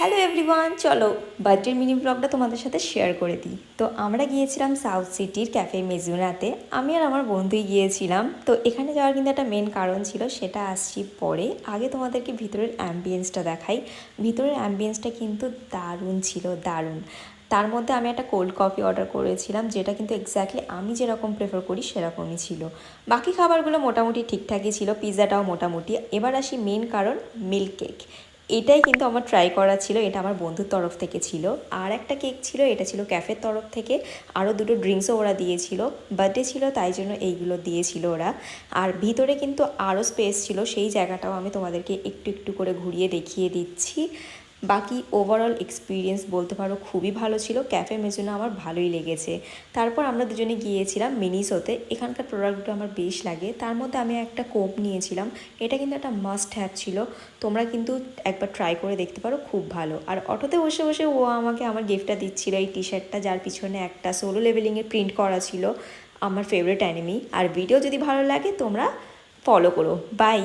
Hello everyone, চলো বার্থডের mini ব্লগটা তোমাদের সাথে শেয়ার করে দিই। তো আমরা গিয়েছিলাম সাউথ সিটির ক্যাফে মেজুনাতে। আমি আর আমার বন্ধুই গিয়েছিলাম। তো এখানে যাওয়ার কিন্তু একটা মেন কারণ ছিল, সেটা আসছি পরে। আগে তোমাদেরকে ভিতরের অ্যাম্বিয়েন্সটা দেখাই। ভিতরের অ্যাম্বিয়েন্সটা কিন্তু দারুণ ছিল, দারুণ। তার মধ্যে আমি একটা কোল্ড কফি অর্ডার করেছিলাম, যেটা কিন্তু এক্স্যাক্টলি আমি যেরকম প্রেফার করি সেরকমই ছিল। বাকি খাবারগুলো মোটামুটি ঠিকঠাকই ছিল, পিৎজাটাও মোটামুটি। এবার আসি মেন কারণ, মিল্ক কেক। এটাই কিন্তু আমার ট্রাই করা ছিল, এটা আমার বন্ধুর তরফ থেকে ছিল। আর একটা কেক ছিল, এটা ছিল ক্যাফের তরফ থেকে। আরও দুটো ড্রিঙ্কসও ওরা দিয়েছিল, বার্থডে ছিল তাই জন্য এইগুলো দিয়েছিল ওরা। আর ভিতরে কিন্তু আরও স্পেস ছিল, সেই জায়গাটাও আমি তোমাদেরকে একটু একটু করে ঘুরিয়ে দেখিয়ে দিচ্ছি। বাকি ওভারঅল এক্সপিরিয়েন্স বলতে পারো খুবই ভালো ছিল, ক্যাফে মেজুনা আমার ভালোই লেগেছে। তারপর আমরা দুজনে গিয়েছিলাম মিনিসোতে। এখানকার প্রোডাক্টগুলো আমার বেশ লাগে, তার মধ্যে আমি একটা কোপ নিয়েছিলাম। এটা কিন্তু একটা মাস্ট হ্যাভ ছিল, তোমরা কিন্তু একবার ট্রাই করে দেখতে পারো, খুব ভালো। আর অটোতে বসে বসে ও আমাকে আমার গিফটটা দিচ্ছিল, এই টি শার্টটা, যার পিছনে একটা সোলো লেভেলিংয়ের প্রিন্ট করা ছিল, আমার ফেভারিট অ্যানিমি। আর ভিডিও যদি ভালো লাগে তোমরা ফলো করো। বাই।